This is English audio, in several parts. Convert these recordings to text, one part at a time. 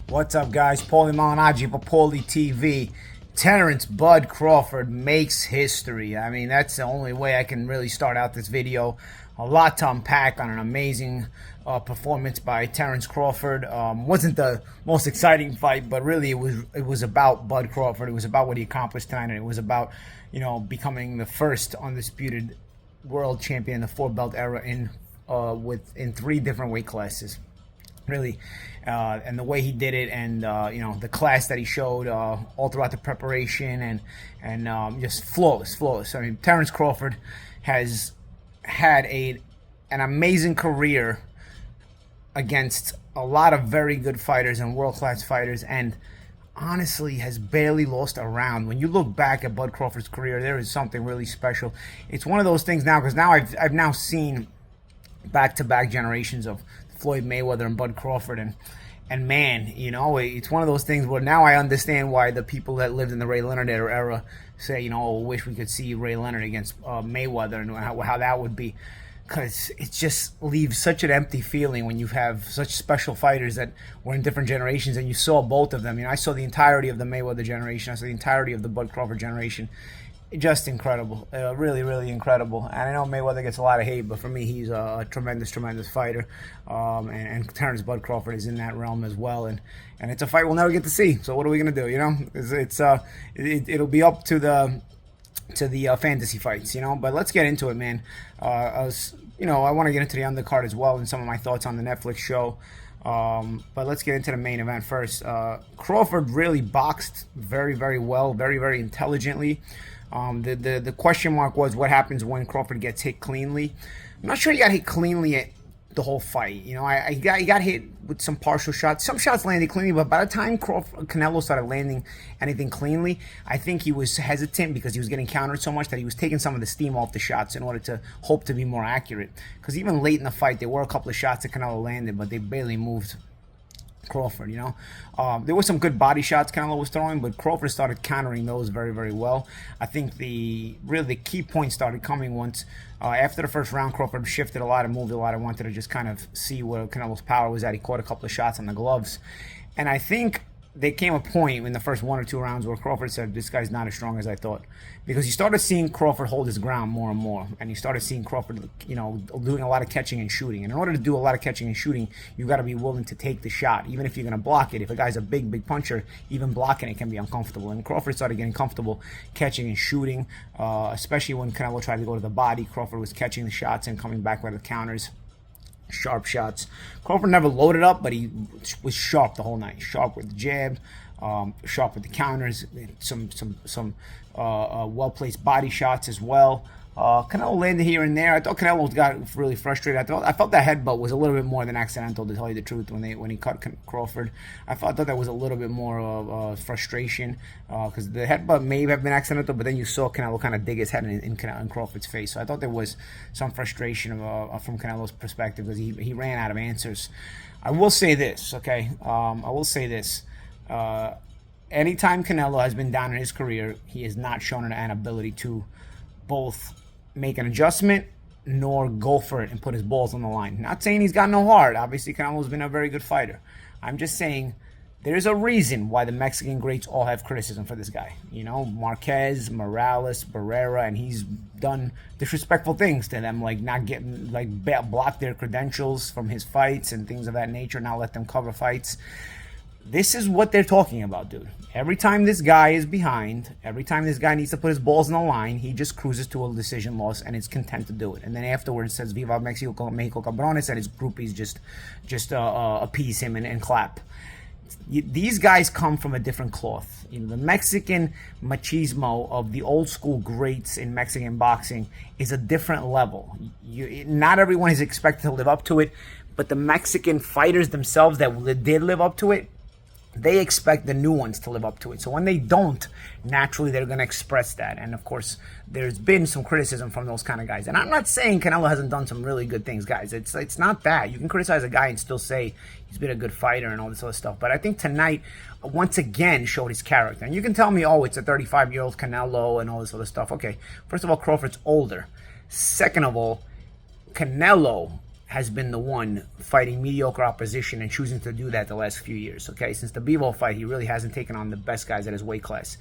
What's up, guys? Paulie Malignaggi for Paulie TV. Terence Bud Crawford makes history. I mean, that's the only way I can really start out this video. A lot to unpack on an amazing performance by Terence Crawford. Wasn't the most exciting fight, but really it was about Bud Crawford. It was about what he accomplished tonight, and it was about, you know, becoming the first undisputed world champion in the 4-belt era in 3 different weight classes. Really, and the way he did it, and you know, the class that he showed all throughout the preparation, and just flawless. I mean, Terence Crawford has had an amazing career against a lot of very good fighters and world-class fighters, and honestly has barely lost a round. When you look back at Bud Crawford's career, there is something really special. It's one of those things now, because now I've now seen back-to-back generations of Floyd Mayweather and Bud Crawford, and man, you know, it's one of those things where now I understand why the people that lived in the Ray Leonard era say, you know, oh, wish we could see Ray Leonard against Mayweather, and how that would be, because it just leaves such an empty feeling when you have such special fighters that were in different generations, and you saw both of them. You know, I saw the entirety of the Mayweather generation, I saw the entirety of the Bud Crawford generation. Just incredible, really incredible. And I know Mayweather gets a lot of hate, but for me, he's a tremendous fighter. And Terence Bud Crawford is in that realm as well. And it's a fight we'll never get to see. So what are we gonna do? You know, it'll be up to the fantasy fights. You know, but let's get into it, man. I want to get into the undercard as well and some of my thoughts on the Netflix show. But let's get into the main event first. Crawford really boxed very well, very intelligently. The question mark was what happens when Crawford gets hit cleanly. I'm not sure he got hit cleanly at the whole fight. You know, he got hit with some partial shots. Some shots landed cleanly, but by the time Canelo started landing anything cleanly, I think he was hesitant because he was getting countered so much that he was taking some of the steam off the shots in order to hope to be more accurate. Because even late in the fight, there were a couple of shots that Canelo landed, but they barely moved Crawford. You know, there were some good body shots Canelo was throwing, but Crawford started countering those very well. I think the key point started coming once after the first round. Crawford shifted a lot and moved a lot. I wanted to just kind of see where Canelo's power was at. He caught a couple of shots on the gloves, and I think there came a point in the first 1 or 2 rounds where Crawford said, this guy's not as strong as I thought, because you started seeing Crawford hold his ground more and more, and you started seeing Crawford, you know, doing a lot of catching and shooting. And in order to do a lot of catching and shooting, you got to be willing to take the shot, even if you're going to block it. If a guy's a big puncher, even blocking it can be uncomfortable. And Crawford started getting comfortable catching and shooting, especially when Canelo tried to go to the body. Crawford was catching the shots and coming back with the counters. Sharp shots. Crawford never loaded up, but he was sharp the whole night. Sharp with the jab, sharp with the counters, some well-placed body shots as well. Canelo landed here and there. I thought Canelo got really frustrated. I felt that headbutt was a little bit more than accidental, to tell you the truth. When he cut Crawford, I thought that was a little bit more of frustration, because the headbutt may have been accidental, but then you saw Canelo kind of dig his head in Crawford's face. So I thought there was some frustration from Canelo's perspective, because he ran out of answers. I will say this, okay? I will say this. Anytime Canelo has been down in his career, he has not shown an ability to both make an adjustment nor go for it and put his balls on the line. Not saying he's got no heart. Obviously, Canelo's been a very good fighter. I'm just saying there's a reason why the Mexican greats all have criticism for this guy. You know, Marquez, Morales, Barrera, and he's done disrespectful things to them, like not getting, like, block their credentials from his fights and things of that nature, not let them cover fights. This is what they're talking about, dude. Every time this guy is behind, every time this guy needs to put his balls on the line, he just cruises to a decision loss and is content to do it. And then afterwards says, Viva Mexico, Mexico Cabrones, and his groupies just appease him and clap. These guys come from a different cloth. You know, the Mexican machismo of the old school greats in Mexican boxing is a different level. Not everyone is expected to live up to it, but the Mexican fighters themselves that did live up to it, they expect the new ones to live up to it. So when they don't, naturally they're going to express that. And of course, there's been some criticism from those kind of guys. And I'm not saying Canelo hasn't done some really good things, guys. It's not that. You can criticize a guy and still say he's been a good fighter and all this other stuff. But I think tonight, once again, showed his character. And you can tell me, oh, it's a 35-year-old Canelo and all this other stuff. Okay, first of all, Crawford's older. Second of all, Canelo has been the one fighting mediocre opposition and choosing to do that the last few years, okay? Since the Bivol fight, he really hasn't taken on the best guys at his weight class.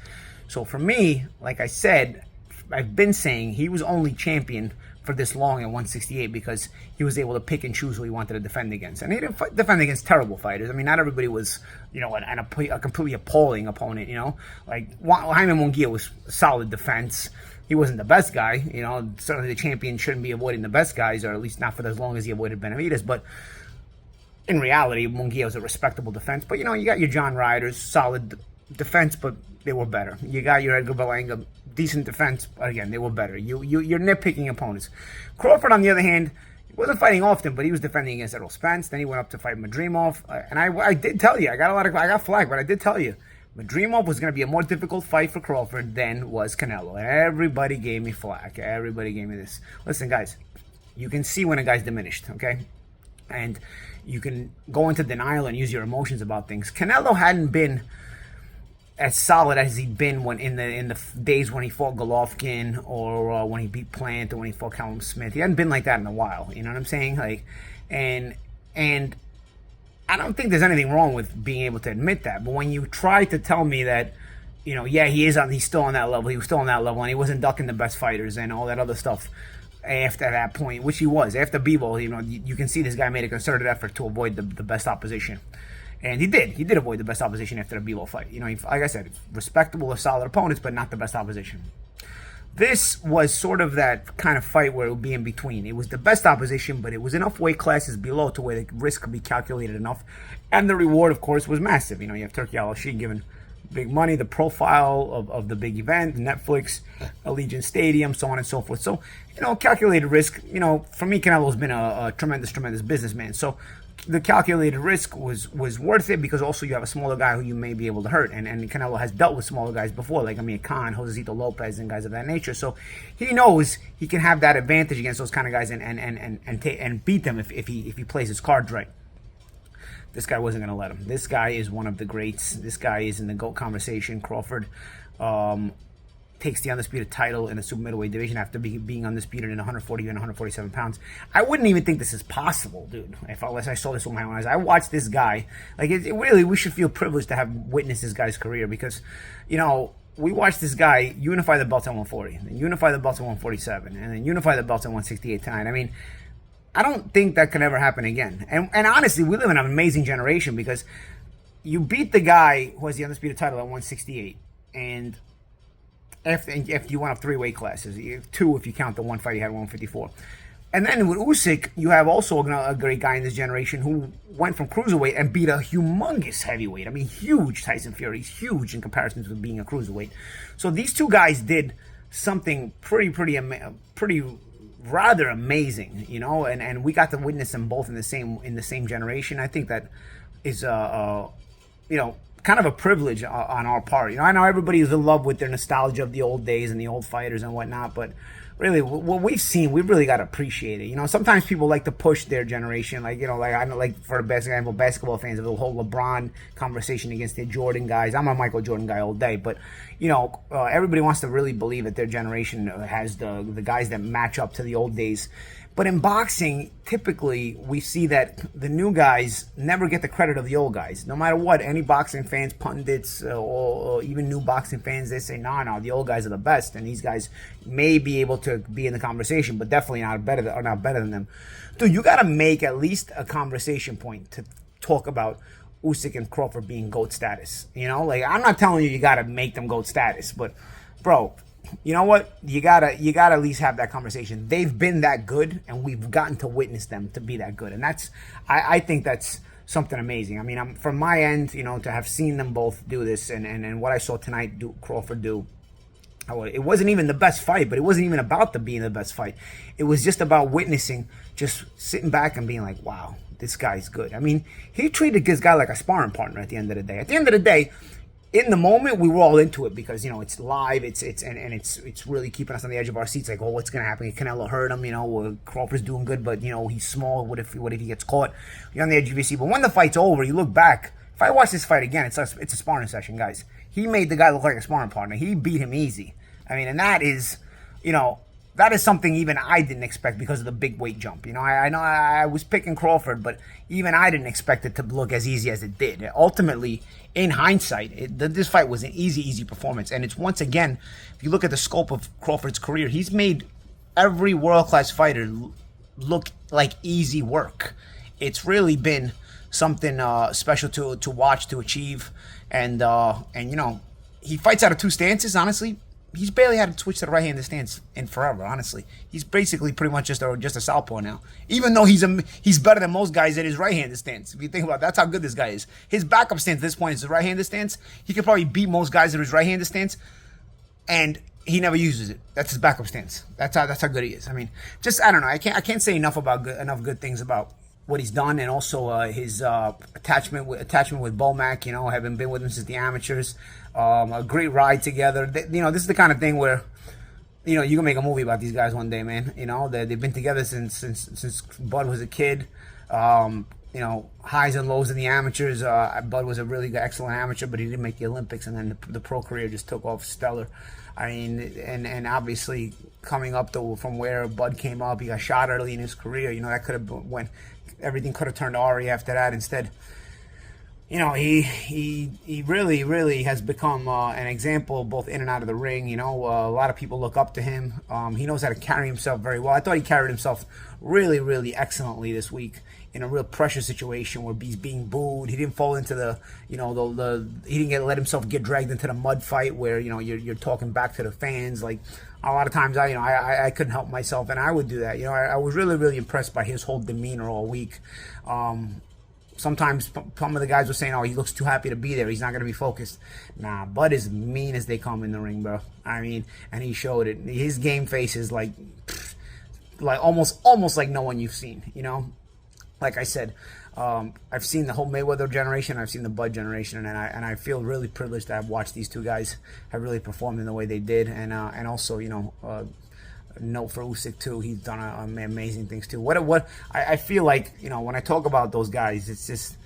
So for me, like I said, I've been saying he was only champion for this long at 168 because he was able to pick and choose who he wanted to defend against. And he didn't defend against terrible fighters. I mean, not everybody was, you know, a completely appalling opponent, you know? Like, Jaime Munguia was a solid defense. He wasn't the best guy, you know. Certainly the champion shouldn't be avoiding the best guys, or at least not for as long as he avoided Benavidez. But in reality, Munguia was a respectable defense. But, you know, you got your John Ryders, solid defense, but they were better. You got your Edgar Berlanga, decent defense, but again, they were better. You're nitpicking opponents. Crawford, on the other hand, he wasn't fighting often, but he was defending against Errol Spence. Then he went up to fight Madrimov. And I did tell you, I got flagged, but I did tell you, Madrimov was going to be a more difficult fight for Crawford than was Canelo. Everybody gave me flack. Everybody gave me this. Listen, guys, you can see when a guy's diminished, okay? And you can go into denial and use your emotions about things. Canelo hadn't been as solid as he'd been when in the days when he fought Golovkin, or when he beat Plant, or when he fought Callum Smith. He hadn't been like that in a while. You know what I'm saying? Like, and I don't think there's anything wrong with being able to admit that. But when you try to tell me that, you know, yeah, he's still on that level. He was still on that level, and he wasn't ducking the best fighters and all that other stuff after that point, which he was. After Bivol, you know, you can see this guy made a concerted effort to avoid the best opposition. And he did. He did avoid the best opposition after the Bivol fight. You know, like I said, respectable or solid opponents, but not the best opposition. This was sort of that kind of fight where it would be in between. It was the best opposition, but it was enough weight classes below to where the risk could be calculated enough. And the reward, of course, was massive. You know, you have Turki Al-Rashid given big money, the profile of the big event, Netflix, Allegiant Stadium, so on and so forth. So, you know, calculated risk. You know, for me, Canelo's been a tremendous businessman. So the calculated risk was worth it, because also you have a smaller guy who you may be able to hurt, and Canelo has dealt with smaller guys before, like Amir Khan, Josecito Lopez, and guys of that nature. So he knows he can have that advantage against those kind of guys and beat them if he plays his cards right. This guy wasn't going to let him. This guy is one of the greats. This guy is in the GOAT conversation. Crawford takes the undisputed title in the super middleweight division after being undisputed in 140 and 147 pounds. I wouldn't even think this is possible, dude, unless I saw this with my own eyes. I watched this guy. Like, it really, we should feel privileged to have witnessed this guy's career, because, you know, we watched this guy unify the belts at 140, then unify the belts at 147, and then unify the belts at 168 tonight. I mean, I don't think that could ever happen again. And honestly, we live in an amazing generation, because you beat the guy who has the undisputed title at 168, and after you went up 3 weight classes, 2 if you count the one fight he had at 154. And then with Usyk, you have also a great guy in this generation who went from cruiserweight and beat a humongous heavyweight. I mean, huge Tyson Fury. He's huge in comparison to being a cruiserweight. So these two guys did something pretty rather amazing, you know, and we got to witness them both in the same generation. I think that is you know, kind of a privilege on our part. You know, I know everybody's in love with their nostalgia of the old days and the old fighters and whatnot, but really, what we've seen, we've really got to appreciate it. You know, sometimes people like to push their generation, like, you know, like I know, like for example, basketball fans, the whole LeBron conversation against the Jordan guys. I'm a Michael Jordan guy all day, but you know, everybody wants to really believe that their generation has the guys that match up to the old days. But in boxing, typically, we see that the new guys never get the credit of the old guys. No matter what, any boxing fans, pundits, or even new boxing fans, they say, no, the old guys are the best, and these guys may be able to be in the conversation, but definitely not better than them. Dude, you got to make at least a conversation point to talk about Usyk and Crawford being GOAT status. You know, like, I'm not telling you got to make them GOAT status, but, bro, you know what? You gotta at least have that conversation. They've been that good, and we've gotten to witness them to be that good, and that's I think that's something amazing. I mean, from my end, you know, to have seen them both do this, and what I saw tonight, Crawford do. It wasn't even the best fight, but it wasn't even about being the best fight. It was just about witnessing, just sitting back and being like, wow, this guy's good. I mean, he treated this guy like a sparring partner at the end of the day. At the end of the day, in the moment, we were all into it because, you know, it's live, it's really keeping us on the edge of our seats. Like, oh, what's gonna happen? Canelo hurt him, you know. Crawford's doing good, but you know he's small. What if he gets caught? You're on the edge of your seat. But when the fight's over, you look back. If I watch this fight again, it's a sparring session, guys. He made the guy look like a sparring partner. He beat him easy. I mean, and that is, you know, that is something even I didn't expect because of the big weight jump. You know, I know I was picking Crawford, but even I didn't expect it to look as easy as it did. Ultimately, in hindsight, this fight was an easy performance. And it's, once again, if you look at the scope of Crawford's career, he's made every world-class fighter look like easy work. It's really been something special to watch, to achieve. And you know, he fights out of two stances, honestly. He's barely had to switch to the right-handed stance in forever, honestly. He's basically pretty much just a southpaw now. Even though he's better than most guys at his right-handed stance. If you think about it, that's how good this guy is. His backup stance at this point is his right-handed stance. He could probably beat most guys at his right-handed stance, and he never uses it. That's his backup stance. That's how good he is. I mean, just, I don't know. I can't say enough good things about what he's done, and also his attachment with Bomac. You know, having been with him since the amateurs, a great ride together. You know, this is the kind of thing where, you know, you can make a movie about these guys one day, man. You know, they've been together since Bud was a kid. You know, highs and lows in the amateurs. Bud was a really good, excellent amateur, but he didn't make the Olympics, and then the pro career just took off stellar. I mean, and obviously coming up from where Bud came up, he got shot early in his career. You know, that could have went. Everything could have turned Ari after that. Instead, you know, he really has become an example both in and out of the ring. You know, a lot of people look up to him. He knows how to carry himself very well. I thought he carried himself really excellently this week in a real pressure situation where he's being booed. He didn't fall into the, you know, he didn't let himself get dragged into the mud fight where, you know, you're talking back to the fans. Like, a lot of times I couldn't help myself, and I would do that. You know, I was really impressed by his whole demeanor all week. Sometimes some of the guys were saying, oh, he looks too happy to be there, he's not going to be focused. Nah, Bud is mean as they come in the ring, bro. I mean, and he showed it. His game face is like almost like no one you've seen, you know. Like I said, I've seen the whole Mayweather generation, I've seen the Bud generation, and I feel really privileged to have watched these two guys have really performed in the way they did, and also, you know, note for Usyk too. He's done amazing things too. I feel like, you know, when I talk about those guys, it's just,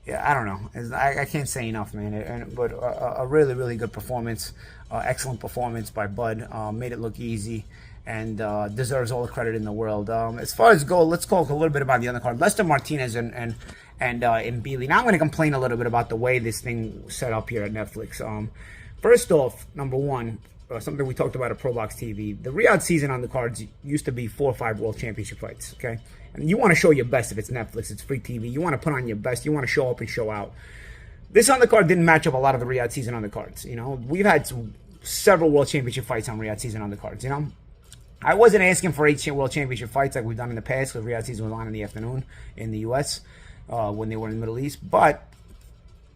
yeah, I don't know. I can't say enough, man. But a really good performance, excellent performance by Bud. Made it look easy, and deserves all the credit in the world. As far as let's talk a little bit about the undercard. Lester Martinez and Mbili. Now I'm going to complain a little bit about the way this thing set up here at Netflix. First off, number one, something we talked about at ProBox TV. The Riyadh season undercards used to be 4 or 5 world championship fights, okay? And you want to show your best if it's Netflix, it's free TV. You want to put on your best. You want to show up and show out. This undercard didn't match up a lot of the Riyadh season undercards, you know? We've had several world championship fights on Riyadh season undercards, you know? I wasn't asking for 8 world championship fights like we've done in the past, because Riyadh season was on in the afternoon in the U.S. When they were in the Middle East. But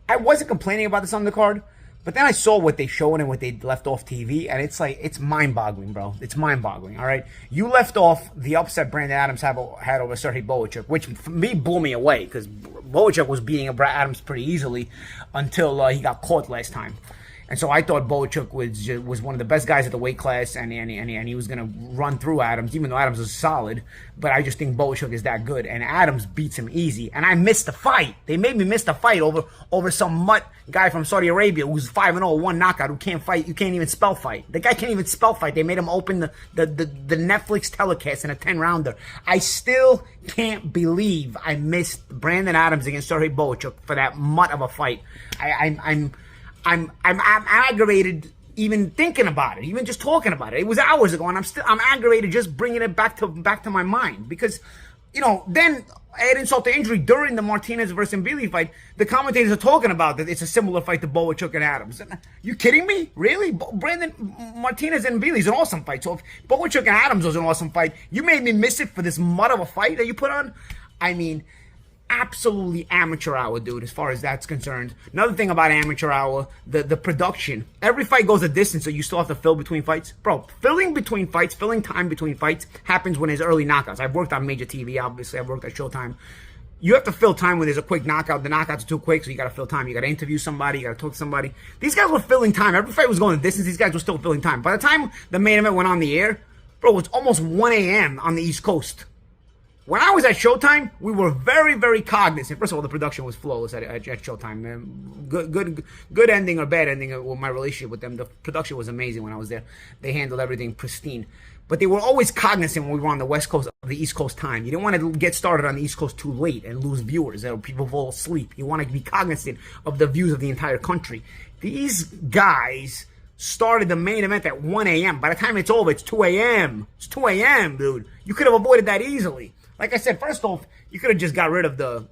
I wasn't complaining about this undercard. But then I saw what they showed and what they left off TV, and it's like, it's mind-boggling, bro. It's mind-boggling, all right? You left off the upset Brandon Adams had over Sergey Bohachuk, which for me blew me away, because Bohachuk was beating Adams pretty easily until he got caught last time. And so I thought Bohachuk was one of the best guys at the weight class, and he was going to run through Adams, even though Adams was solid. But I just think Bohachuk is that good, and Adams beats him easy. And I missed the fight. They made me miss the fight over some mutt guy from Saudi Arabia who's 5-0, 1 knockout, who can't fight. You can't even spell fight. The guy can't even spell fight. They made him open the Netflix telecast in a 10-rounder. I still can't believe I missed Brandon Adams against Sergey Bohachuk for that mutt of a fight. I'm aggravated even thinking about it, even just talking about it. It was hours ago, and I'm aggravated just bringing it back to my mind, because, you know, then add insult to injury, during the Martinez versus Mbili fight, the commentators are talking about that it's a similar fight to Bohachuk and Adams. You kidding me? Really? Brandon Martinez and Mbili is an awesome fight. So if Bohachuk and Adams was an awesome fight, you made me miss it for this mud of a fight that you put on? I mean, absolutely amateur hour, dude, as far as that's concerned. Another thing about amateur hour, the production. Every fight goes a distance, so you still have to fill between fights. Bro, filling between fights, filling time between fights happens when there's early knockouts. I've worked on major TV, obviously. I've worked at Showtime. You have to fill time when there's a quick knockout. The knockouts are too quick, so you got to fill time. You got to interview somebody. You got to talk to somebody. These guys were filling time. Every fight was going a distance. These guys were still filling time. By the time the main event went on the air, bro, it was almost 1 a.m. on the East Coast. when I was at Showtime, we were very, very cognizant. First of all, the production was flawless at Showtime, man. Good ending or bad ending with my relationship with them. The production was amazing when I was there. They handled everything pristine. But they were always cognizant when we were on the West Coast of the East Coast time. You didn't want to get started on the East Coast too late and lose viewers or people fall asleep. You want to be cognizant of the views of the entire country. These guys started the main event at 1 a.m. By the time it's over, it's 2 a.m. It's 2 a.m., dude. You could have avoided that easily. Like I said, first off, you could have just got rid of the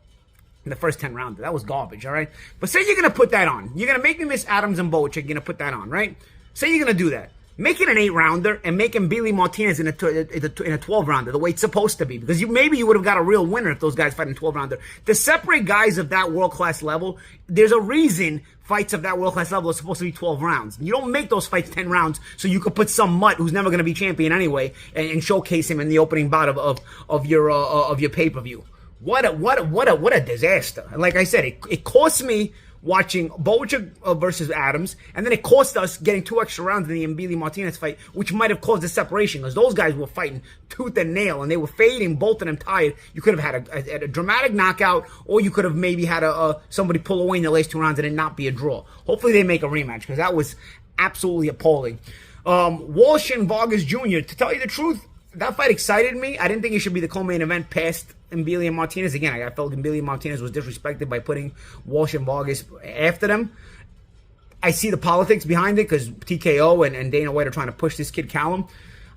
first 10 rounds. That was garbage, all right? But say you're going to put that on. You're going to make me miss Adams and Bochuk. You're going to put that on, right? Say you're going to do that. Make it an 8-rounder and make him Billy Martinez in a 12-rounder, the way it's supposed to be. Because maybe you would have got a real winner if those guys fight in 12-rounder. To separate guys of that world-class level, there's a reason fights of that world-class level are supposed to be 12 rounds. You don't make those fights 10 rounds so you could put some mutt who's never going to be champion anyway and showcase him in the opening bout of your pay-per-view. What a disaster. And like I said, it cost me watching Bochuk versus Adams, and then it cost us getting 2 extra rounds in the Mbili Martinez fight, which might have caused a separation, because those guys were fighting tooth and nail, and they were fading, both of them tired. You could have had a dramatic knockout, or you could have maybe had somebody pull away in the last 2 rounds and it not be a draw. Hopefully they make a rematch, because that was absolutely appalling. Walsh and Vargas Jr., to tell you the truth, that fight excited me. I didn't think it should be the co-main event past Mbili and Martinez. Again, I felt Mbili and Martinez was disrespected by putting Walsh and Vargas after them. I see the politics behind it because TKO and Dana White are trying to push this kid Callum.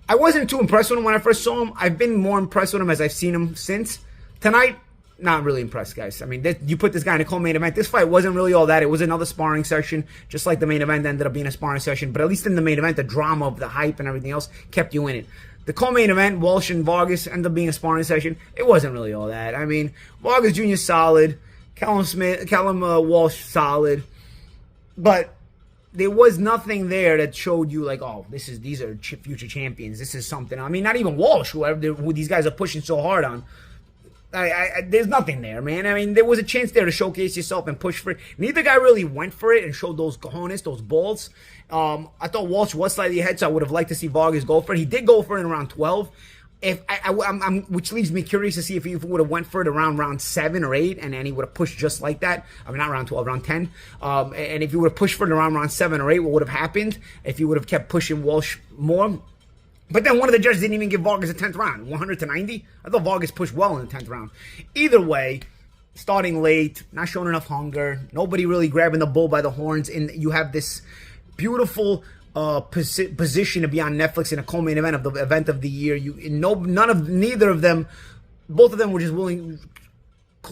I wasn't too impressed with him when I first saw him. I've been more impressed with him as I've seen him since. Tonight, not really impressed, guys. I mean, you put this guy in a co-main event. This fight wasn't really all that. It was another sparring session, just like the main event ended up being a sparring session. But at least in the main event, the drama of the hype and everything else kept you in it. The co-main event, Walsh and Vargas, ended up being a sparring session. It wasn't really all that. I mean, Vargas Jr. solid, Callum Walsh solid, but there was nothing there that showed you like, oh, these are future champions. This is something. I mean, not even Walsh, who these guys are pushing so hard on. There's nothing there, man. I mean, there was a chance there to showcase yourself and push for it. Neither guy really went for it and showed those cojones, those balls. I thought Walsh was slightly ahead, so I would have liked to see Vargas go for it. He did go for it in round 12. Which leaves me curious to see if he would have went for it around round 7 or 8, and then he would have pushed just like that. I mean, not round 12, round 10. And if he would have pushed for it around round 7 or 8, what would have happened? If he would have kept pushing Walsh more. But then one of the judges didn't even give Vargas a 10th round. 100-90? I thought Vargas pushed well in the 10th round. Either way, starting late, not showing enough hunger, nobody really grabbing the bull by the horns, and you have this beautiful position to be on Netflix in a co-main event of the event of the year. Neither of them, both of them were just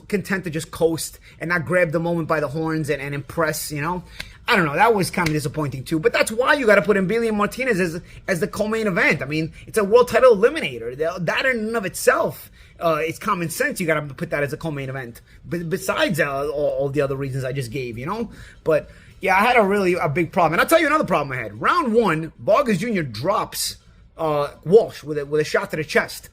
content to just coast and not grab the moment by the horns and impress, you know? I don't know. That was kind of disappointing too. But that's why you got to put in Billy and Martinez as the co-main event. I mean, it's a world title eliminator. That in and of itself, it's common sense. You got to put that as a co-main event. But besides all the other reasons I just gave, you know? But yeah, I had a big problem. And I'll tell you another problem I had. Round 1, Vargas Jr. drops Walsh with a shot to the chest.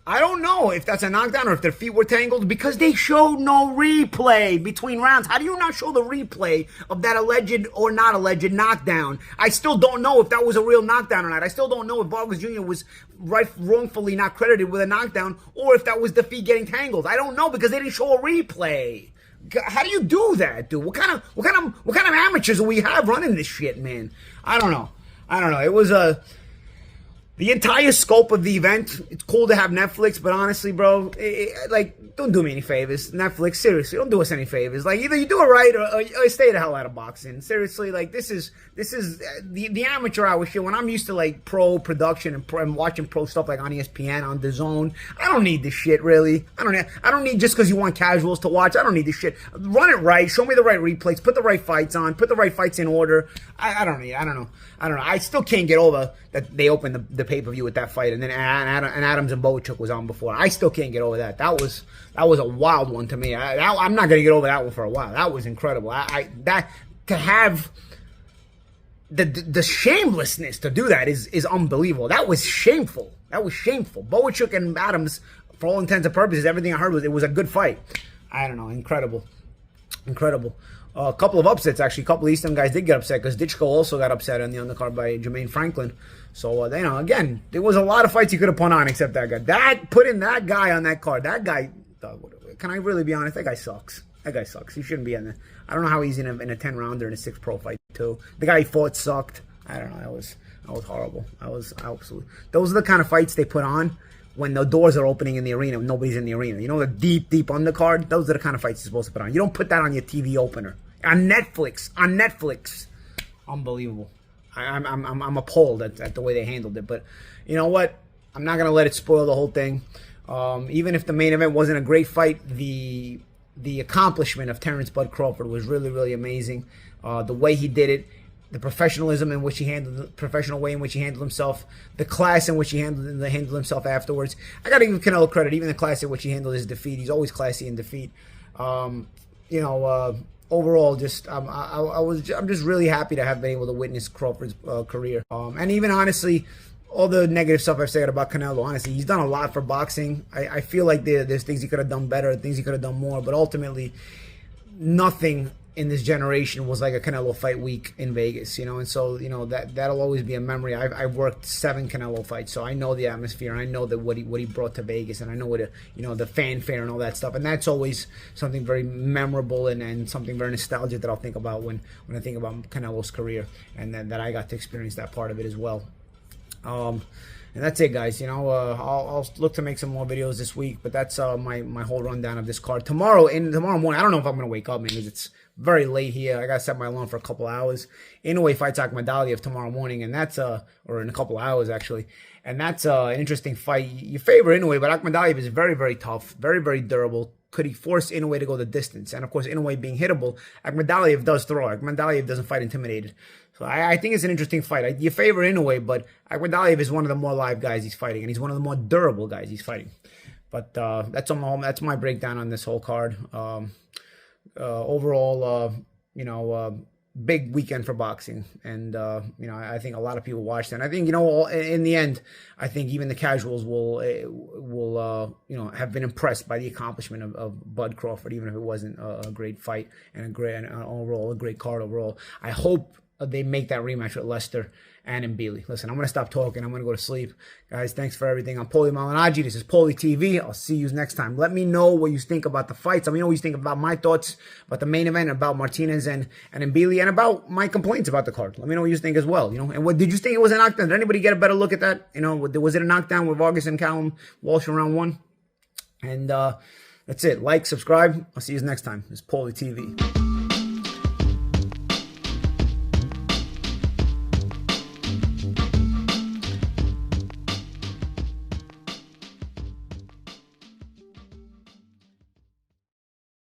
I don't know if that's a knockdown or if their feet were tangled because they showed no replay between rounds. How do you not show the replay of that alleged or not alleged knockdown? I still don't know if that was a real knockdown or not. I still don't know if Vargas Jr. was wrongfully not credited with a knockdown or if that was the feet getting tangled. I don't know because they didn't show a replay. How do you do that, dude? What kind of amateurs do we have running this shit, man? I don't know. It was the entire scope of the event. It's cool to have Netflix, but honestly, bro, don't do me any favors. Netflix, seriously, don't do us any favors. Like, either you do it right or stay the hell out of boxing. Seriously, like, this is the amateur hour shit. When I'm used to like pro production and watching pro stuff like on ESPN, on DAZN, I don't need this shit really. I don't need just because you want casuals to watch. I don't need this shit. Run it right. Show me the right replays. Put the right fights on. Put the right fights in order. I don't know. I still can't get over that they opened the pay-per-view with that fight, and then Adams and Bochuk was on before. I still can't get over that. That was a wild one to me. I'm not gonna get over that one for a while. That was incredible. That to have the shamelessness to do that is unbelievable. That was shameful. Bochuk and Adams, for all intents and purposes, everything I heard was it was a good fight. I don't know, incredible. Incredible. A couple of upsets, actually. A couple of Eastern guys did get upset because Ditchko also got upset on the undercard by Jermaine Franklin. So, you know, again, there was a lot of fights he could have put on except that guy. Putting that guy on that card, that guy, can I really be honest? That guy sucks. That guy sucks. He shouldn't be in there. I don't know how he's in a 10-rounder in a 6 pro fight, too. The guy he fought sucked. I don't know. That was horrible. I was absolutely. Those are the kind of fights they put on when the doors are opening in the arena, when nobody's in the arena. You know, the deep undercard? Those are the kind of fights you're supposed to put on. You don't put that on your TV opener. On Netflix. Unbelievable. I'm appalled at the way they handled it. But you know what? I'm not going to let it spoil the whole thing. Even if the main event wasn't a great fight, the accomplishment of Terence Bud Crawford was really, really amazing. The way he did it, the professionalism in which he handled, the professional way in which he handled himself, the class in which he handled himself afterwards. I got to give Canelo credit, even the class in which he handled his defeat. He's always classy in defeat. Overall, just I'm just really happy to have been able to witness Crawford's career. And even honestly, all the negative stuff I've said about Canelo, honestly, he's done a lot for boxing. I feel like there's things he could have done better, things he could have done more, but ultimately, nothing in this generation was like a Canelo fight week in Vegas, you know, and so, you know, that'll always be a memory. I've worked 7 Canelo fights, so I know the atmosphere, I know that what he brought to Vegas, and I know the fanfare and all that stuff, and that's always something very memorable and something very nostalgic that I'll think about when I think about Canelo's career, and that I got to experience that part of it as well. And that's it, guys. You know, I'll look to make some more videos this week, but that's my whole rundown of this card. Tomorrow morning, I don't know if I'm gonna wake up, man, because it's very late here. I gotta set my alarm for a couple hours. Inoue fights Akhmadaliev tomorrow morning, and that's or in a couple hours actually, and that's an interesting fight. You favor Inoue, but Akhmadaliev is very, very tough, very, very durable. Could he force Inoue to go the distance? And of course, Inoue being hittable, Akhmadaliev does throw. Akhmadaliev doesn't fight intimidated. So I think it's an interesting fight. You favor Inoue, but Akhmadaliev is one of the more live guys he's fighting, and he's one of the more durable guys he's fighting. But that's my breakdown on this whole card. Overall, big weekend for boxing, and I think a lot of people watched it. And I think, in the end, I think even the casuals will have been impressed by the accomplishment of Bud Crawford, even if it wasn't a great fight and a great card overall. I hope they make that rematch with Lester and Mbili. Listen, I'm going to stop talking. I'm going to go to sleep. Guys, thanks for everything. I'm Paulie Malignaggi. This is Paulie TV. I'll see you next time. Let me know what you think about the fights. Let me know what you think about my thoughts about the main event, about Martinez and Mbili, and about my complaints about the card. Let me know what you think as well. And what did you think it was a knockdown? Did anybody get a better look at that? Was it a knockdown with Vargas and Callum Walsh in round 1? And that's it. Like, subscribe. I'll see you next time. It's Paulie TV.